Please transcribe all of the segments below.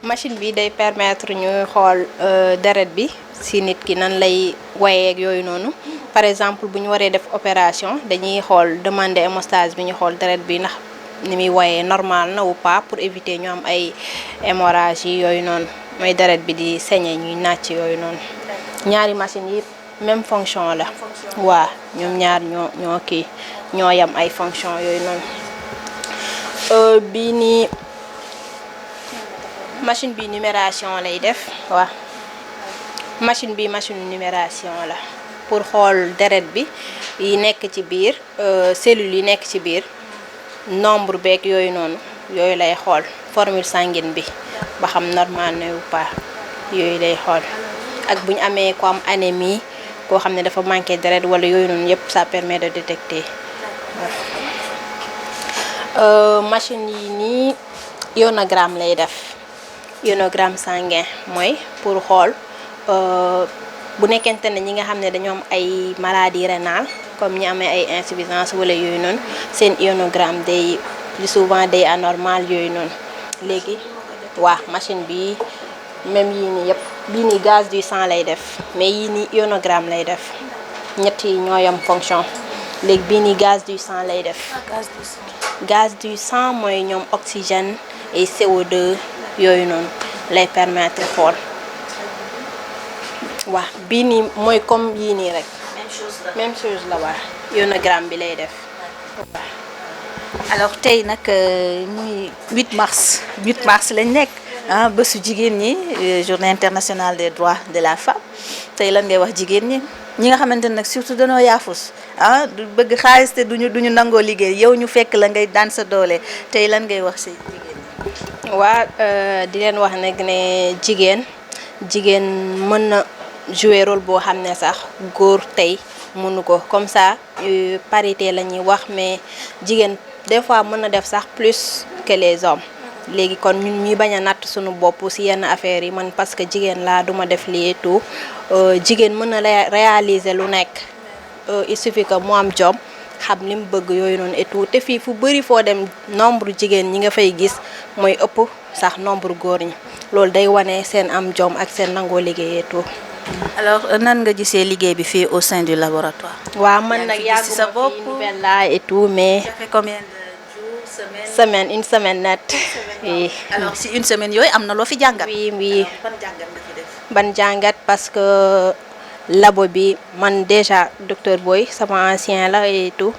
machine bi day permettre ñu xool deret bi si nit ki nan lay wayee ak yooyu noonu par exemple bu ñu waree def opération dañuy xool demander hémostase bi ñu xool deret bi ndax ni muy wayee normal na ou pas pour éviter ñu am ay hémorragie yooyu noonu mooy deret bi di saigner ñuy nàcc yooyu noonu ñaari machine yi même fonction la waa ñoom ñaar ñoo yam ay fonction yooyu noonu bii nii machine bi numération lay def waaw machine bi machine numération la pour xool deret bi yi nekk ci biir cellules yi nekk ci biir nombre beeg yooyu noonu yooyu lay xool formule sanguine bi ba xam normal na ou pas yooyu lay xool ak bu ñu amee ko am anémie koo xam ne dafa manqué deret wala yooyu noonu yépp ça permet de détecter machine yi nii ionogramme lay def ionogramme sanguin mooy pour xool bu nekkente ne ñi nga xam ne dañoo am ay maladie rénale comme ñi amee ay insuffisance wala yooyu noonu seen ionogramme day plus souvent day anormal yooyu noonu léegi waa machine bi même yii nii yëpp bii nii gaz du sang lay def mais yii nii ionogramme lay def ñett yi ñoo yam fonction léegi bii nii gaz du sang lay def gaz du sang mooy ñoom oxygène et CO2 yooyu noonu lay permettre xool waa bii nii mooy comme yii nii rek même chose la waa ionogramme bi lay def waaw. alors tey nag muy 8 mars lañ nekk ah bésu jigéen ñi journée internationale des droits de la femme tey lan ngay wax jigéen ñi nga xamante ne nag surtout dañoo yaafus ah du bëgg xaalis te duñu nangoo liggéey yow ñu fekk la ngay daan sa doole tey lan ngay wax si jigéen ñi. waa di leen wax nag ne jigéen mën na jouer rôle boo xam ne sax góor tey mënu ko comme ça parité la ñuy wax mais jigéen des fois mën na def sax plus que les hommes léegi kon ñun ñuy bañ a natt suñu bopp ci yenn affaires yi man parce que jigéen laa duma def lii et tout jigéen mën na réaliser lu nekk il suffit que mu am jom xam li mu bëgg yooyu noonu et tout te fii fu bëri foo dem nombre jigéen ñi nga fay gis mooy ëpp sax nombre góor ñi loolu day wane seen am jom ak seen nangoo liggéey et tout. alors nan nga gisee liggéey bi fii au sein du laboratoire. waaw man nag yàggu sa bopp fi nouvelle là et tout mais. ça fait combien de jours une semaine net. oui. alors si une semaine yooyu am na loo fi jàngat. oui. ban jàngat nga fi def. ban jàngat parce que labo bi man déjà docteur Boy sama ancien la et tout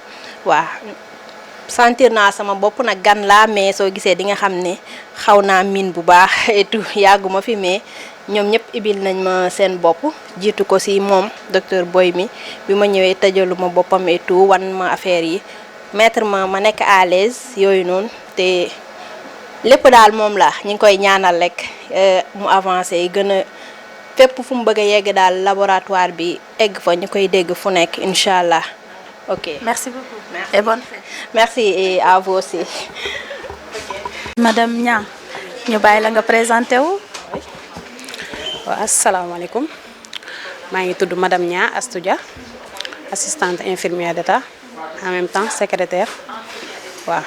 waaw sentir naa sama bopp nag gan laa mais soo gisee di nga xam ne xaw naa miin bu baax et tout yàgguma fi mais. ñoom ñëpp ibil nañ ma seen bopp jiitu ko ci moom docteur Boy mi bi ma ñëwee tëjalu ma boppam et tout wan ma affaire yi mettre ma nekk à l'aise yooyu noonu te lépp daal moom la ñu ngi koy ñaanal rek mu avancé gën a fépp fu mu bëgg a yegg daal laboratoire bi egg fa ñu koy dégg fu nekk incha allah ok. merci beaucoup et bonne fête. merci et à vous aussi. madame Niang ñu bàyyi la nga présenté wu. waaw asalaamaaleykum maa ngi tudd madame Niang Astou Dia assistante infirmière d'état en même temps secrétaire waaw.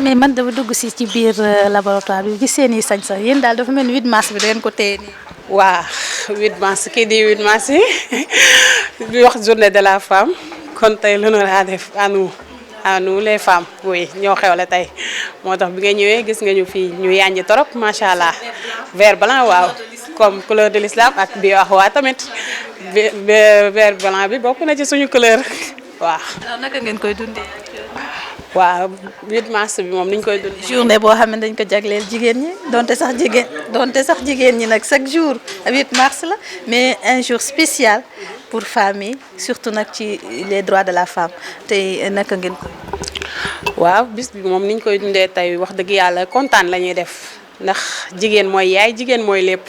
mais man dafa dugg ci biir laboratoire bi gis seen i sañ sax yéen daal dafa mel ni 8 mars bi da ngeen ko téye nii. waaw 8 mars kii di 8 mars yi di wax journée de la femme kon tey l'honneur à def à nous les femmes oui ñoo xewle tey moo tax bi nga ñëwee gis nga ñu fii ñu yànji torop macha allah vert blanc waaw. comme couleur de l'islam ak bi wax waa tamit vert blanc bi bokk na ci suñu couleur waaw. alors naka ngeen koy dundee. waaw 8 mars bi moom ni ñu koy dundee. journée boo xam ne dañ ko jagleel jigéen ñi donte sax jigéen ñi nag chaque jour 8 mars la mais un jour spécial pour femmes yi surtout nag ci les droits de la femme tey naka ngeen koy. waaw bis bi moom ni ñu koy dundee tey wax dëgg yàlla kontaan la ñuy def. ndax jigéen mooy yaay jigéen mooy lépp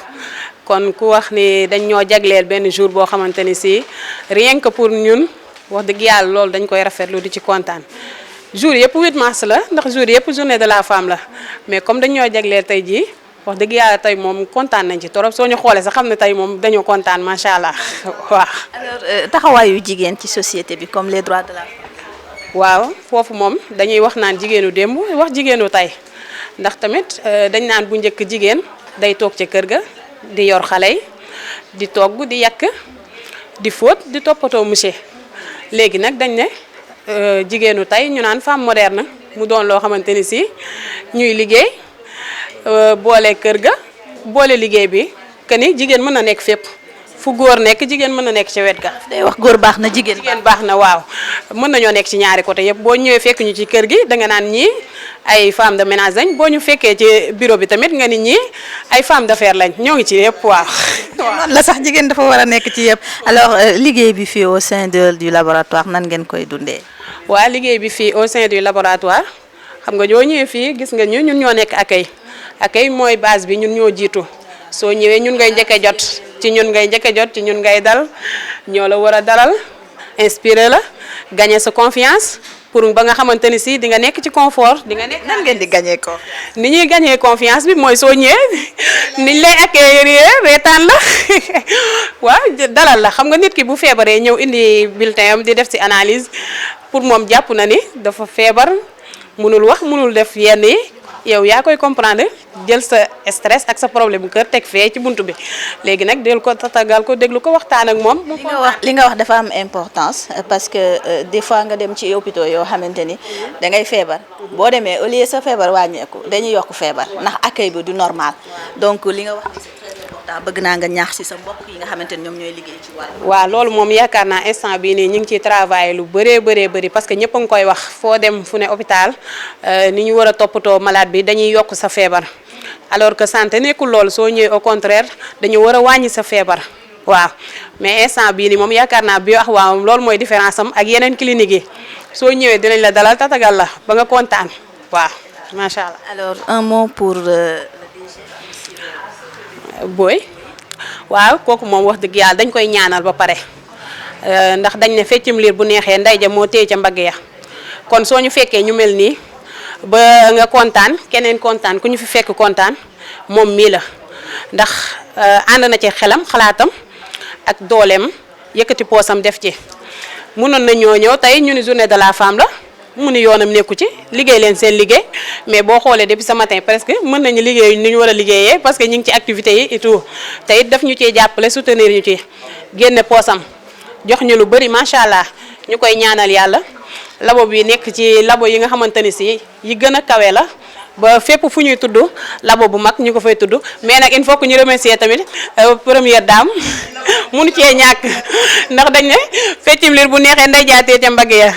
kon ku wax ni dañ ñoo jagleel benn jour boo xamante ni si rien que pour ñun wax dëgg yàlla loolu dañ koy rafetlu di ci kontaan jour yëpp 8 mars la ndax jour yëpp journée de la femme la mais comme dañ ñoo jagleel tey jii wax dëgg yàlla tey moom kontaan nañ ci torop soo ñu xoolee sax xam ne tey moom dañoo kontaan macha allah waaw. alors taxawaayu jigéen ci société bi comme les droits de la femme. waaw foofu moom dañuy wax naan jigéenu démb wax jigéenu tey. ndax tamit dañ naan bu njëkk jigéen day toog ca kër ga di yor xale yi di togg di yàq di fóot di toppatoo monsieur léegi nag dañ ne jigéenu tey ñu naan femme moderne mu doon loo xamante ni si ñuy liggéey boole kër ga boole liggéey bi que ni jigéen mën na nekk fépp fu góor nekk jigéen mën na nekk ci wet ga. day wax góor baax na jigéen baax na waaw mën nañoo nekk ci ñaari côté yëpp boo ñëwee fekk ñu ci kër gi danga naan ñii ay femme de ménage lañ boo ñu fekkee ci bureau bi tamit nga ni ñii ay femme d'affaires lañ ñoo ngi ci yëpp waaw. noonu la sax jigéen dafa war a nekk ci yëpp alors liggéey bi fii au sein du laboratoire nan ngeen koy dundee. waaw liggéey bi fii au sein du laboratoire xam nga ñoo ñëwee fii gis nga ñun ñoo nekk accueil mooy base bi ñun ñoo jiitu soo ñëwee ñun ngay njëkk a jot ci ñun ngay njëkk a jot ci ñun ngay dal ñoo la war a dalal inspiré la gagner sa confiance pour ba nga xamante ni si di nga nekk ci confort di nga nekk. nan ngeen di gagner ko. ni ñuy gagner confiance bi mooy soo ñëwee niñ lay accueillir reetaan la waaw dalal la xam nga nit ki bu feebaree ñëw indi bulletin am di def ci analyse pour moom jàpp na ni dafa feebar mënul wax mënul def yenn yi. yow yaa koy comprendre jël sa stress ak sa problème kër teg fee ci buntu bi léegi nag del ko tatagal ko déglu ko waxtaan ak moom. li nga wax dafa am importance parce que des fois nga dem ci hôpitaux yoo xamante ni da ngay feebar boo demee au lieu sa feebar wàññeeku dañuy yokk feebar ndax accueil bi du normal donc li nga wax c'est très important bëgg naa nga ñaax ci sa mbokk yi nga xamante ni ñoom ñooy liggéey ci wàll. waaw loolu moom yaakaar naa instant bii nii ñu ngi ciy travailler lu bëree parce que ñëpp a ngi koy wax foo dem fu ne hôpital ni ñu war a toppatoo malade bi dañuy yokk sa feebar alors que santé nekkul loolu soo ñëwee au contraire dañu war a wàññi sa feebar waaw mais instant bii nii moom yaakaar naa bi wax waaw loolu mooy différence am ak yeneen clinique yi soo ñëwee dinañ la dalal tatagal la ba nga kontaan waaw macha allah. alors un mot pour Boy waaw kooku moom wax dëgg yàlla dañ koy ñaanal ba pare ndax dañ ne feccum liir bu neexee ndey ja moo téye ca mbagg ya kon soo ñu fekkee ñu mel nii ba nga kontaan keneen kontaan ku ñu fi fekk kontaan moom mii la ndax ànd na ci xelam xalaatam ak dooleem yëkkati poosam def ci mënoon na ñoo ñëw tey ñu ni journée de la femme la mu ni yoonam nekku ci liggéey leen seen liggéey mais boo xoolee depuis ce matin presque mën nañu liggéey ni ñu war a liggéeyee parce que ñu ngi ci activités yi et tout te it daf ñu ciy jàppale soutenir ñu ci génne poosam jox ñu lu bëri macha allah ñu koy ñaanal yàlla labo bi nekk ci labo yi nga xamante ni si yi gën a kawe la ba fépp fu ñuy tudd labo bu mag ñu ko fay tudd mais nag il faut que ñu remercier tamit première dame munu cee ñàkk ndax dañ ne feccim liir bu neexee nday jaatee ca mbagg ya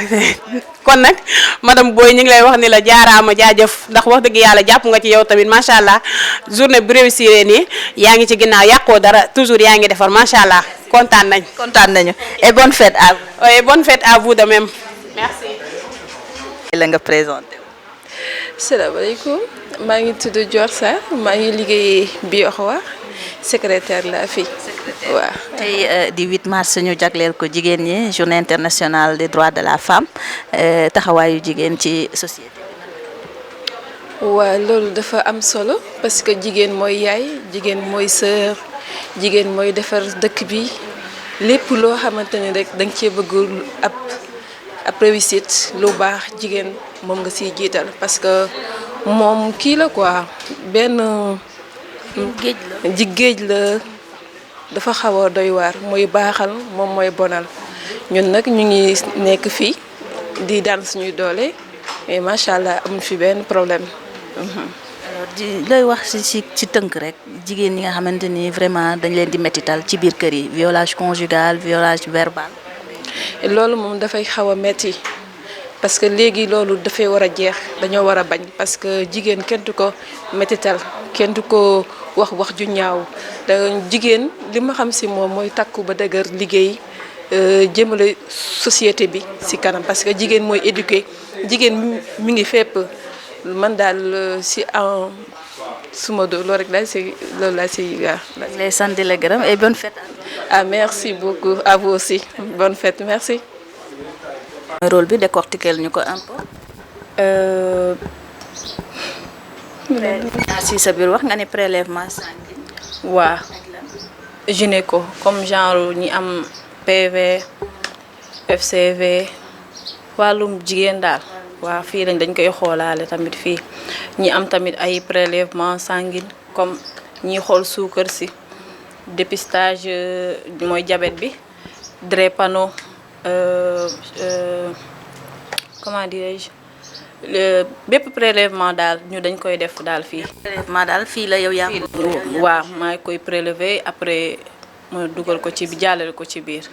kon nag madame Boy ñu ngi lay wax ni la jaaraama jaajëf ndax wax dëgg yàlla jàpp nga ci yow tamit macha allah journée bu réussir nii yaa ngi ci ginnaaw yàqoo dara toujours yaa ngi defar macha allah kontaan nañ. kontaan nañu et bonne fête à vous. et bonne fête à vous de même merci. la nga présenté. salaamaaleykum maa ngi tudd Dior Sarr maa ngi liggéey Bioxwa secrétaire la fii waaw. tey di 8 mars ñu jagleel ko jigéen ñi journée internationale des droits de la femme taxawaayu jigéen ci société bi. waaw loolu dafa am solo parce que jigéen mooy yaay jigéen mooy sœur jigéen mooy defar dëkk bi lépp loo xamante ni rek da nga cee bëgg ab réussite lu baax jigéen moom nga siy jiital parce que moom kii la quoi benn géej la dafa xaw a doy waar mooy baaxal moom mooy bonal ñun nag ñu ngi nekk fii di daan suñuy doole mais macha allah amuñ fi benn problème. alors di looy wax ci tënk rek jigéen ñi nga xamante ni vraiment dañ leen di mettital ci biir kër yi violage conjugal violage verbal. loolu moom dafay xaw a metti parce que léegi loolu dafay war a jeex dañoo war a bañ parce que jigéen kenn du ko mettital kenn du ko wax ju ñaaw da jigéen li ma xam si moom mooy takku ba dëgër liggéey jëmale société bi si kanam parce que jigéen mooy éduquer jigéen mi ngi fépp man daal si en suma do loolu rek laa si waaw. lay sant di la gërëm et bonne fête. ah merci beaucoup à vous aussi bonne fête merci. rôle bi décortiquer ñu ko un peu. si sa biir wax nga ne prélèvement sanguin. waaw gynéco comme genre ñi am PV FCV wàllum jigéen daal waaw fii dañ koy xoolaale tamit fii ñi am tamit ay prélèvement sanguin comme ñiy xool suukar si dépistage mooy diabète bi drépano comment dirais-je bépp prélèvement daal ñu dañ koy def daal fii. prélèvement daal fii la yow yaa ngi ko. waaw maa ngi koy prélever après ma dugal ko ci jàllale ko ci biir.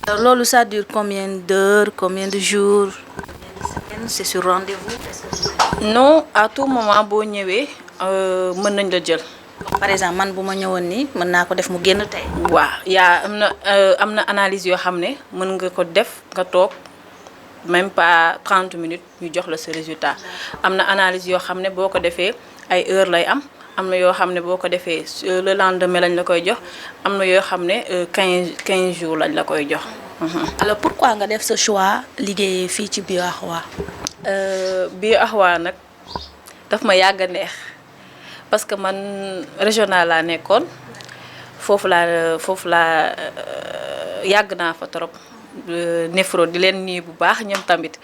alors loolu ça dure combien d'heures, combien de jours? C'est sur rendez-vous? non à tout moment boo ñëwee mën nañ la jël. par exemple man bu ma ñëwoon nii mën naa ko def mu génn tey. waaw am na analyse yoo xam ne mën nga ko def nga toog même pas 30 minutes ñu jox la sa résultat am na analyse yoo xam ne boo ko defee ay heure lay am na yoo xam ne boo ko defee le lendemain lañ la koy jox am na yoo xam ne 15 jours lañ la koy jox. alors pourquoi nga def sa choix liggéeyee fii ci BioAxwa? BioAxwa nag daf ma yàgg a neex parce que man régional laa nekkoon foofu laa yàgg naa fa trop néphro di leen nii bu baax ñoom tamit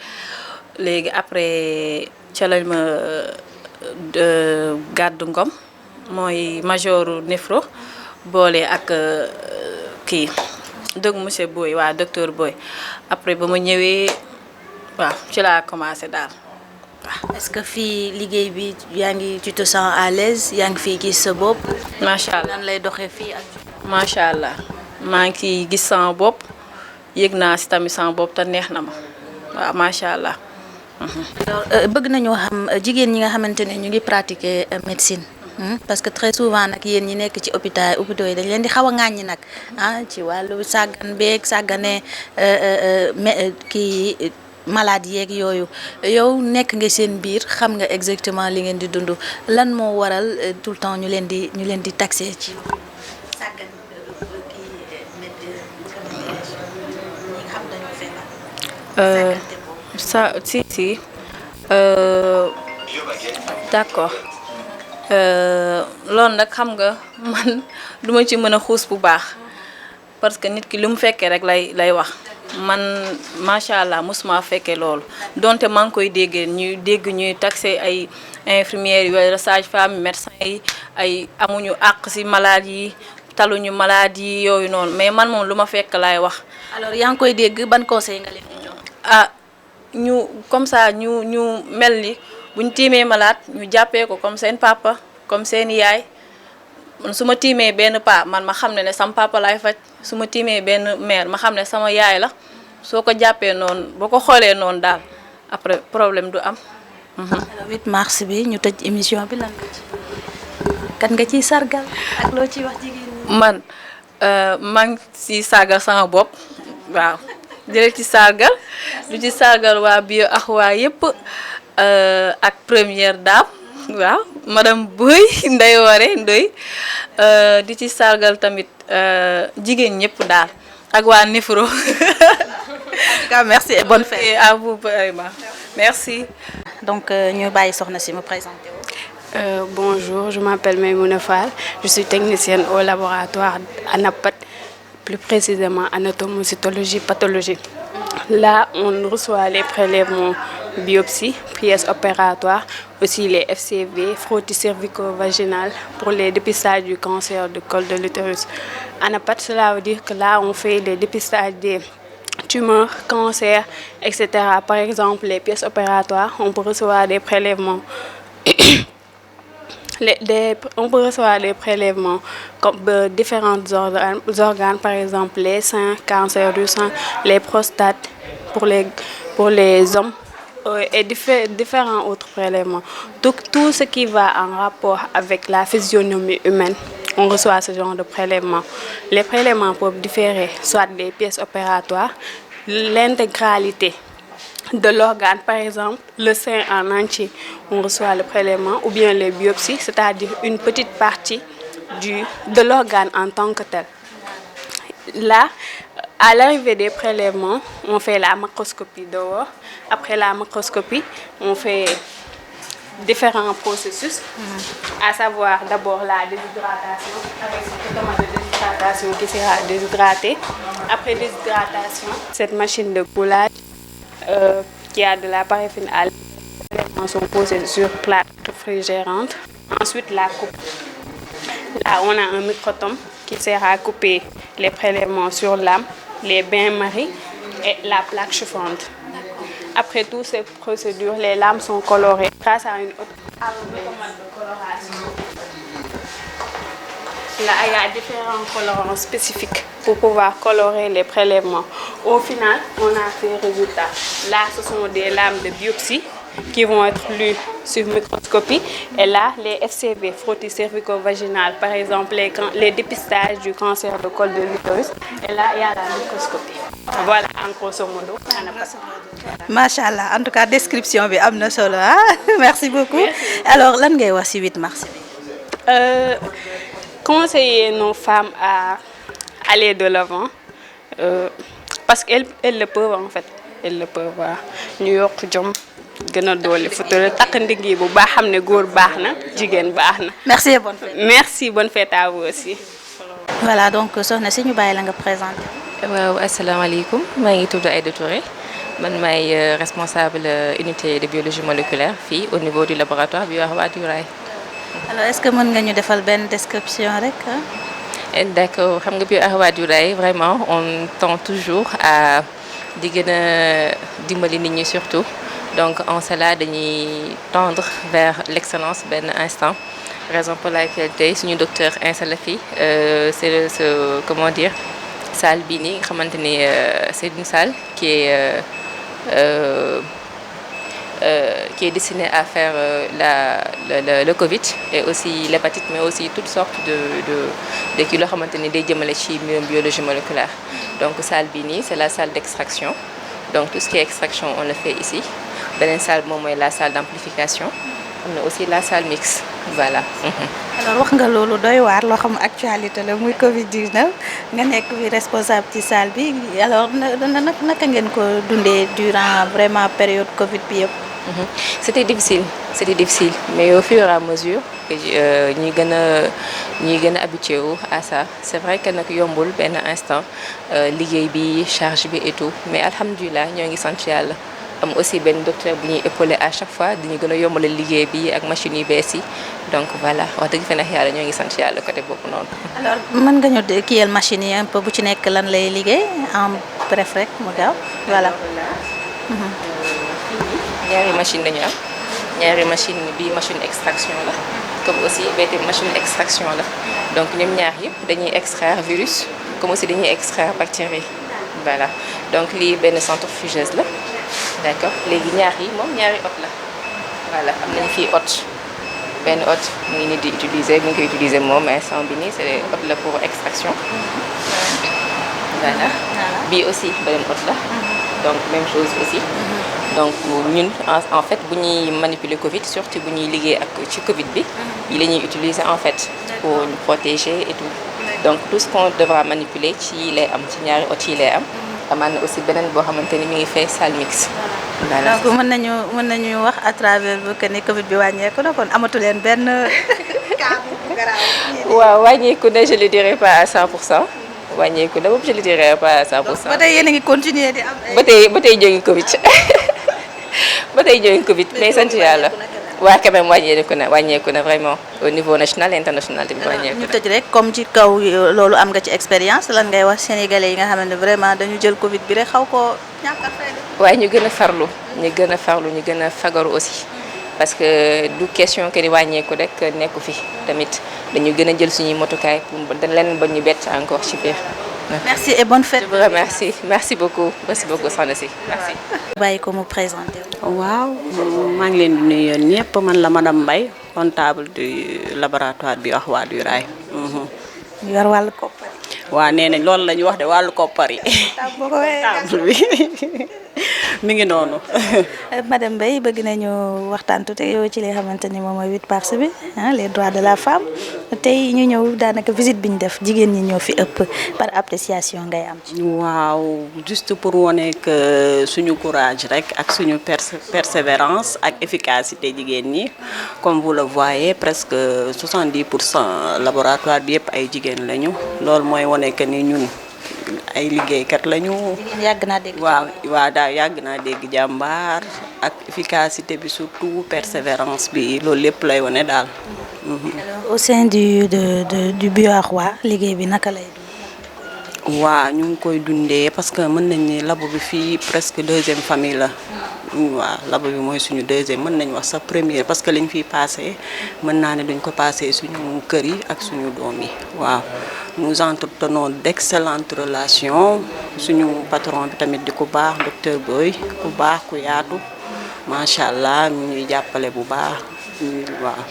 léegi après ca lañ ma gàddu ngom mooy majoru néphro boole ak kii monsieur Boy waa docteur Boy après ba ma ñëwee waaw ci laa commencé daal waaw. est-ce que fii liggéey bi yaa ngi tu te sens à l'aise yaa ngi fii gis sa bopp? macha allah nan lay doxee fii ak. macha allah maa ngi ciy gis sama bopp yëg naa si tamit sama bopp te neex na ma waaw macha allah. alors bëgg nañoo xam jigéen ñi nga xamante ne ñu ngi pratiquer médecine. parce que très souvent nag yéen ñi nekk ci hôpitaux yi dañ leen di xaw a ŋàññi nag ci wàllu sàggane kii malade yeeg yooyu yow nekk nga seen biir xam nga exactement li ngeen di dund lan moo waral tout le temps ñu leen di taxé ci sàggan si d'accord loolu nag xam nga man duma ci mën a xuus bu baax parce que nit ki lu mu fekkee rek lay wax man macha allah mosuma fekkee loolu donte maa ngi koy ñuy taxé ay infirmières yi wala sage-femme médecin yi ay amuñu àq ci malade yi taluñu malade yi yooyu noonu mais man moom lu ma fekk laay wax. alors yaa ngi koy dégg ban conseil nga leen di jox? ñu comme ça ñu mel ni buñ tiimee malade ñu jàppee ko comme seen papa comme seen yaay man su ma tiimee benn paa man ma xam ne sama papa laay faj su ma tiimee benn mère ma xam ne sama yaay la soo ko jàppee noonu boo ko xoolee noonu daal après problème du am. alors 8 mars bi ñu tëj émission bi lan kan nga ciy sargal ak loo ciy wax jigéen ñi. man maa ngi ciy sargal sama bopp waaw jëlee ci sargal du ci sargal waa BioAxwa yëpp. ak première dame waaw madame Boy Ndeye Waré Ndoye di ci sargal tamit jigéen ñëpp daal ak waa Néphro. En tout cas merci et bonne fête. Et à vous vraiment merci. donc ñu bàyyi soxna si mu présenté wu. Bonjour, je m'appelle Maïmouna Fall, je suis technicienne au laboratoire ANAPAT, plus précisément anatomocystologie pathologie. Là, on reçoit les prélèvements biopsie, pièces opératoires, aussi les FCV, frottis cervico-vaginal pour les dépistages du cancer du col de l'utérus. ANAPAT, cela veut dire que là, on fait les dépistages des tumeurs, cancers, etc. Par exemple, les pièces opératoires, on peut recevoir des prélèvements. On peut recevoir des prélèvements comme différents organes, par exemple les seins, cancer du sein, les prostates pour les hommes et différents autres prélèvements. Donc tout ce qui va en rapport avec la physionomie humaine, on reçoit ce genre de prélèvements. Les prélèvements peuvent différer, soit des pièces opératoires, l'intégralité de l'organe, par exemple le sein en entier, on reçoit le prélèvement, ou bien les biopsies, c'est-à-dire une petite partie de l'organe en tant que tel. Là, à l'arrivée des prélèvements, on fait la macroscopie dehors. Après la macroscopie, on fait différents processus, à savoir d'abord la déshydratation, avec ce tomate de déshydratation qui sera déshydraté. Après déshydratation, cette machine de coulage qui a de la paraffine à l'intérieur sont posées sur plate réfrigérante. Ensuite, la coupe. Là, on a un microtome qui sert à couper les prélèvements sur l'âme, les bains-maries et la plaque chauffante. Après toutes ces procédures, les lames sont colorées grâce à une automate de coloration. Là, il y a différents colorants spécifiques pour pouvoir colorer les prélèvements. Au final, on a ces résultats. Là, ce sont des lames de biopsie qui vont être lues sur microscopie. Et là, les FCV, frottis cervico-vaginal, par exemple, les dépistages du cancer de col de l'utérus. Et là, il y a la microscopie. Voilà, en grosso modo. Machallah, en tout cas description bi amna solo ah merci beaucoup. Alors lan ngay wax ci 8 mars bi? Conseiller nos femmes à aller de l'avant parce qu'elles le peuvent en fait. Elles le peuvent waaw ñu yokk jom gën a doole futale takk ndig yi bu baax xam ne góor baax na jigéen baax na. Merci et bonne fête. Merci, bonne fête à vous aussi. Voilà donc soxna si ñu bàyyi la nga présenter. waaw asalaamaaleykum maa ngi tudd Aïda Touré man maay responsable unité de biologie moléculaire fii au niveau du laboratoire bi wax waa Duraay. Alors est-ce que mën nga ñu defal benn description rek? D'accord xam nga bi wax waa Duraay vraiment on tend toujours à di gën a dimbali nit ñi surtout donc en cela dañuy tendre vers l'excellence benn instant raison pour laquelle tey suñu docteur installé fii c'est ce comment dire salle bi nii nga xamante ni c'est une salle qui est destinée à faire le Covid et aussi l'hépatite mais aussi toutes sortes de kii loo xamante ni day jëmale ci mbirum biologie moléculaire donc salle bi nii c'est la salle d'extraction donc tout ce qui est extraction on le fait ici beneen salle moom mooy la salle d'amplification am na aussi la salle mixte voilà. Alors wax nga loolu doy waar loo xam actualité la muy Covid-19 nga nekk fi responsable ci salle bi alors naka ngeen ko dundee durant vraiment période Covid bi yëpp. C'était difficile mais au fur et à mesure que ñuy gën a habitué wu à ça c'est vrai que nag yombul benn instant liggéey bi charge bi et tout mais alhamdulilah ñoo ngi sant yàlla. am aussi benn docteur bu ñuy épauler à chaque fois dañu gën a yombalal liggéey bi ak machines yu bees yi donc voilà wax dëgg fa neex yàlla ñoo ngi sant yàlla côté boobu noonu. Alors mën nga ñu kiyal machines yi un peu bu ci nekk lan lay liggéey en bref rek mu gaaw voilà. ñaari machine dañu am ñaari machine bi machine extraction la comme aussi bee machine extraction la donc ñoom ñaar yëpp dañuy extraire virus comme aussi dañuy extraire bactéries voilà donc lii benn centrifugeuse la. D'accord léegi ñaar yi moom ñaari hôte la voilà am nañu fii hôte benn hôte mu ngi nii di utiliser mu ngi koy utiliser moom instant bi nii c'est hôte la pour extraction voilà bii aussi beneen hôte la donc même chose aussi donc ñun en fait bu ñuy manipuler Covid surtout bu ñuy liggéey ak ci Covid bi yi la ñuy utiliser en fait pour ñu protéger et tout donc tout ce qu'on devra manipuler ci lay am ci ñaari hôte yi lay am amaan na aussi beneen boo xamante ni mi ngi fay salle mixte. Voilà. Donc mën nañu wax à travers que ni Covid bi wàññeeku na kon amatu leen benn cas bu garaaw. waaw wàññeeku na je le dirais pas à 100% wàññeeku na boobu je le dirais pas à 100%. ba tey yéen a ngi continuer di am ay. ba tey jóge Covid ba tey jóge Covid mais sant yàlla. waaw quand même wàññeeku na vraiment au niveau national et international tamit wàññeeku na. ñu tëj rek comme ci kaw loolu am nga ci expérience lan ngay wax sénégalais yi nga xamante ne vraiment dañu jël Covid bi rek xaw koo ñàkk a fay. waaye ñu gën a farlu ñu gën a fagaru aussi parce que du question que di wàññeeku rek nekku fi tamit dañu gën a jël suñuy motukaay pour leneen ba ñu bett encore ci biir. Merci et bonne fête. Je vous remercie merci beaucoup soxna si merci. bàyyi ko mu présenter. waaw maa ngi leen di nuyu yéen ñëpp man la madame Mbaye comptable du laboratoire bi wax waa Duraay. yor wàllu koppar yi. waaw nee nañ loolu la ñu wax de wàllu koppar yi. comptable bi mi ngi noonu. Madame Mbaye bëgg nañu waxtaan tuuti yow ci li nga xamante ni moom mooy 8 mars bi les droits de la femme tey ñu ñëw daanaka visite bi ñu def jigéen ñi ñoo fi ëpp par appréciation ngay am ci. waaw juste pour wane que suñu courage rek ak suñu persévérance ak efficacité jigéen ñi comme vous le voyez presque 70% laboratoire bi yëpp ay jigéen lañu loolu mooy wane que ni ñun. ay liggéeykat lañu. yàgg naa dégg. waaw daal yàgg naa dégg jàmbaar ak efficacité bi surtout persévérance bi loolu lépp lay wane daal. Alors, au sein du Biorwa liggéey bi naka lay dund. waaw ñu ngi koy dundee parce que mën nañ ni labo bi fii presque deuxième famille la. waaw labo bi mooy suñu deuxième mën nañ wax sax première parce que liñ fiy passé mën naa ne duñ ko passé suñu kër yi ak suñu doom yi waaw. nous entretenons d'excellentes relations suñu patron bi tamit di ku baax docteur Boy ku baax ku yaatu macha allah mi ñuy jàppale bu baax waaw.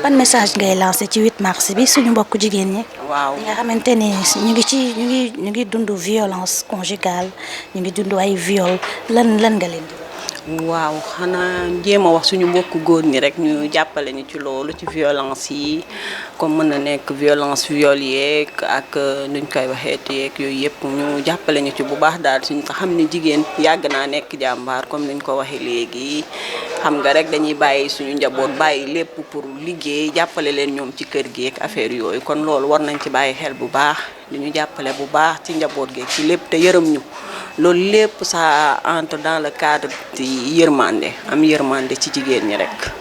ban message ngay lancé ci 8 mars bi suñu mbokku jigéen ñi. waaw nga xamante ni ñu ngi dund violence conjugale ñu ngi dund ay viol lan nga leen di. waaw xanaa jéem a wax suñu mbokku góor ñi rek ñu jàppale ñu ci loolu ci violence yi comme mën na nekk violence viol yeeg ak nuñ koy waxee yeeg yooyu yëpp ñu jàppale ñu ci bu baax daal suñu xam ne jigéen yàgg naa nekk jàmbaar comme niñ ko waxee léegi xam nga rek dañuy bàyyi suñu njaboot bàyyi lépp pour liggéey jàppale leen ñoom ci kër gi ak affaire yooyu kon loolu war nañ ci bàyyi xel bu baax di ñu jàppale bu baax ci njaboot gi ci lépp te yërëm ñu. loolu lépp ça entre dans le cadre di yërmande am yërmande ci jigéen ñi rek.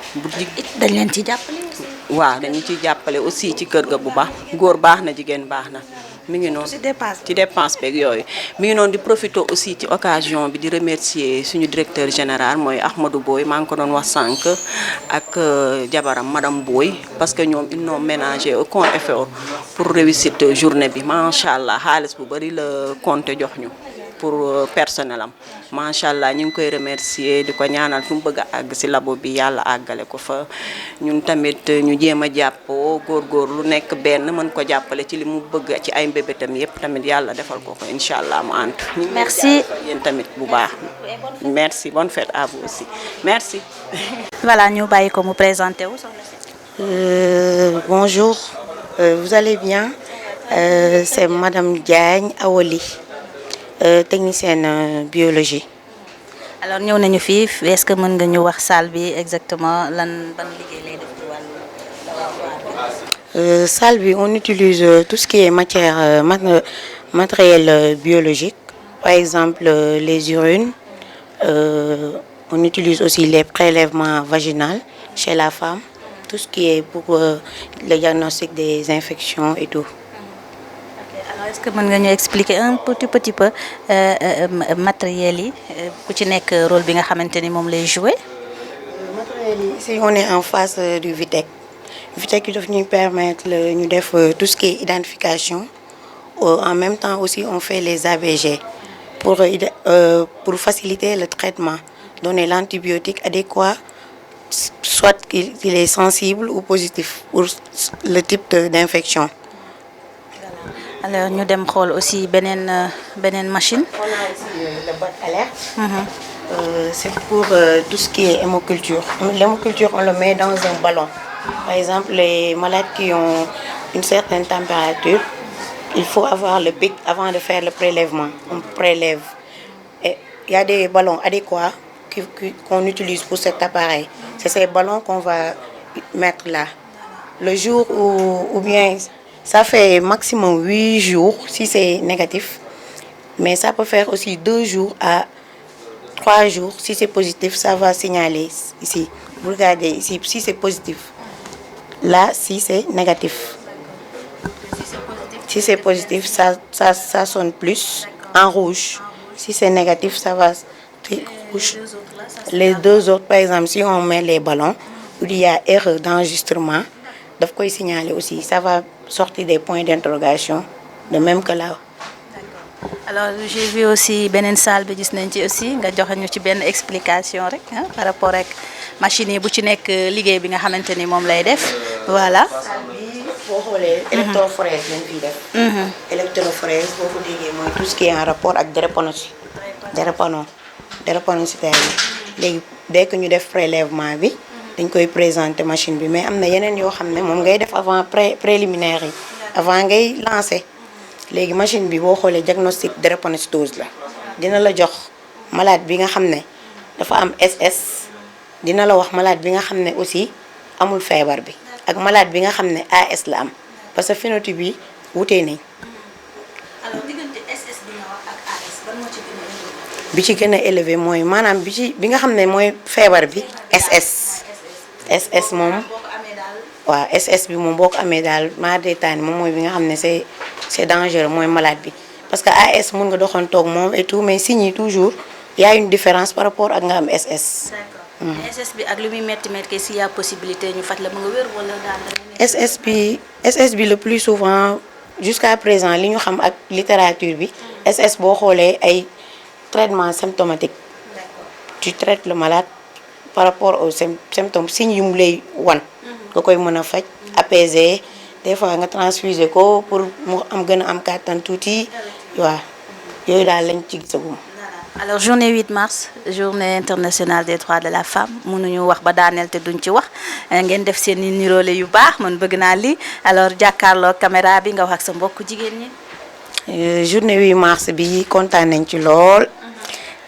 dañ leen ci jàppale. waaw dañu ciy jàppale aussi ci kër ga bu baax góor baax na jigéen baax na mi ngi noonu. ci dépense beeg yooyu. mi ngi noonu di profiter aussi ci occasion bi di remercier suñu directeur général mooy Ahmadou Boy maa ngi ko doon wax sànq ak jabaram madame Boy parce que ñoom ils n'ont ménagé aucun effort pour réussite journée bi macha allah xaalis bu bari la compté jox ñu. pour personnel am macha allah ñu ngi koy remercier di ko ñaanal fu mu bëgg a àgg ci labo bi yàlla àggale ko fa ñun tamit ñu jéem a jàppoo góorgóor lu nekk benn mën ko jàppale ci li mu bëgg ci ay mbébétam yépp tamit yàlla defal ko incha allah mu ànd. merci yéen tamit bu baax. merci bonne fête à vous aussi merci. voilà ñu bàyyi ko mu présenté wu. bonjour vous allez bien c'est madame Diagne Awoli. Technicienne biologie. alors ñëw nañu fii est-ce que mën nga ñu wax salle bi exactement ban liggéey lay def ci wàllu. salle bi on utilise tout ce qui est matériel biologique par exemple les urines on utilise aussi les prélèvements vaginaux chez la femme tout ce qui est pour le diagnostic des infections et tout. alors est-ce que mën nga ñu expliquer un petit peu matériel yi ku ci nekk rôle bi nga xamante ni moom lay jouer. matériel yi ici on est en face du VITEC. VITEC yi daf ñuy permettre ñu def tout ce qui est identification en même temps aussi on fait les ABG pour faciliter le traitement donner l'antibiotique adéquat soit qu'il est sensible ou positif pour le type d'infection. alors ñu dem xool aussi beneen machine. on a ici le bot alerte. C'est pour tout ce qui est hémoculture. L'hémoculture on le met dans un ballon. Par exemple les malades qui ont une certaine température il faut avoir le pic avant de faire le prélèvement. On prélève et il y a des ballons adéquats qu'on utilise pour cet appareil. C'est ces ballons qu'on va mettre là. Le jour ou bien ça fait maximum 8 jours si c'est négatif, mais ça peut faire aussi 2 jours à 3 jours. Si c'est positif, ça va signaler ici. Vous regardez ici, si c'est positif. Là, si c'est négatif. Si c'est positif, ça sonne plus en rouge. Si c'est négatif, ça va rouge. Les deux autres, par exemple, si on met les ballons, où il y a erreur d'enregistrement, daf koy signaler aussi. Ça va sortir des points d'interrogation, de même que là. alors j'ai vu aussi beneen salle bi gis nañ ci aussi nga joxe ñu ci benn explication rek par rapport ak machine yi bu ci nekk liggéey bi nga xamante ni moom lay def voilà. boo xoolee électrophorèse lañ fiy def. électrophorèse boo ko déggee mooy tout ce qui est en rapport ak drépanocytaire bi léegi dès que ñu def prélèvement bi dañ koy présenter machine bi mais am na yeneen yoo xam ne moom ngay def avant préliminaire yi avant ngay lancer. léegi machine bi boo xoolee diagnostic drépanocytose la dina la jox malade bi nga xam ne dafa am SS dina la wax malade bi nga xam ne aussi amul feebar bi ak malade bi nga xam ne AS la am parce que phénotype bi wutee nañ. alors diggante SS bi nga wax ak AS ban moo ci gën a élevé. bi ci gën a élevé mooy maanaam bi nga xam ne mooy feebar bi SS moom. boo ko amee daal waaw SS bi moom boo ko amee daal maa deytaani moom mooy bi nga xam ne c'est dangereux mooy malade bi parce que AS mun nga doxantoog moom et tout mais signes yi toujours y a une différence par rapport ak nga am SS. d'accord SS bi ak lu muy métti métti s'il y a possibilité ñu faj la ba nga wér wala daal SS bi le plus souvent jusqu'à présent li ñu xam ak littérature bi SS boo xoolee ay traitement symptomatique tu traites le malade par rapport aux symptômes signes yu mu lay wan nga koy mën a faj apaiser des fois nga transfuser ko pour mu am gën a am kàttan tuuti waaw yooyu daal lañ ci gisagum. alors journée 8 mars journée internationale des droits de la femme mënuñu wax ba daaneel te duñ ci wax ngeen def seen i niroole yu baax man bëgg naa lii alors jàkkaarloo caméra bi nga wax ak sa mbokku jigéen ñi. journée 8 mars bi kontaan nañ ci lool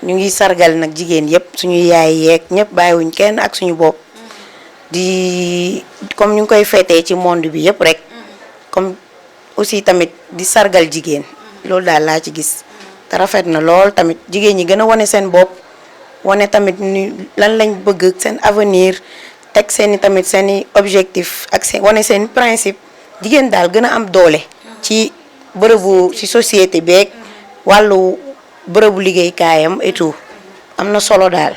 ñu ngi sargal nag jigéen yépp suñu yaay yeeg ñëpp bàyyiwuñ kenn ak suñu bopp di comme ñu ngi koy féetee ci monde bi yépp rek comme aussi tamit di sargal jigéen loolu daal laa ci gis. te rafet na lool tamit jigéen ñi gën a wane seen bopp wane tamit ni lan lañ bëgg seen avenir teg seeni tamit seeni objectif ak seen wane seen principe jigéen daal gën a am doole ci bërëbu ci société beeg wàllu bërëbu liggéeykaayam et tout am na solo daal.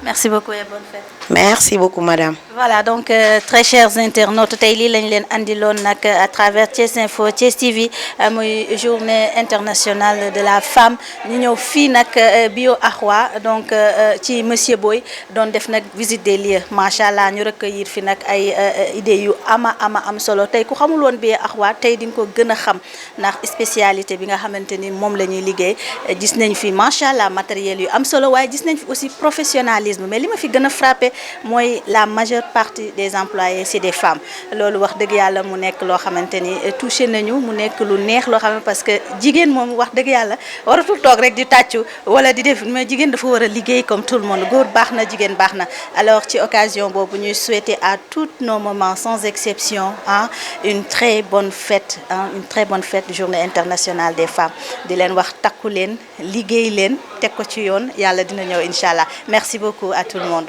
merci beaucoup et bonne fête. merci beaucoup madame. voilà donc très chers internautes tey lii lañ leen andiloon nag à travers Thiès Info Thiès TV muy journée internationale de la femme ñu ñëw fii nag bio Ahwa donc ci monsieur Boy doon def nag visite des lieux macha allah ñu recueillir fi nag ay idées yu am solo tey ku xamul woon bio Ahwa tey di nga ko gën a xam ndax spécialité bi nga xamante ni moom la ñuy liggéey gis nañ fi macha allah matériel yu am solo waaye gis nañ fi aussi professionnalisme mais li ma fi gën a frappé mooy la majeure partie des employés c'est des femmes loolu wax dëgg yàlla mu nekk loo xamante ni touché nañu mu nekk lu neex loo xam ne parce que jigéen moom wax dëgg yàlla waratul toog rek di tàccu wala di def mais jigéen dafa war a liggéey comme tout le monde góor baax na jigéen baax na alors ci occasion boobu ñuy souhaiter à toutes nos mamans sans exception une très bonne fête journée internationale des femmes di leen wax takku leen liggéey leen teg ko ci yoon yàlla dina ñëw incha allah merci beaucoup à tout le monde.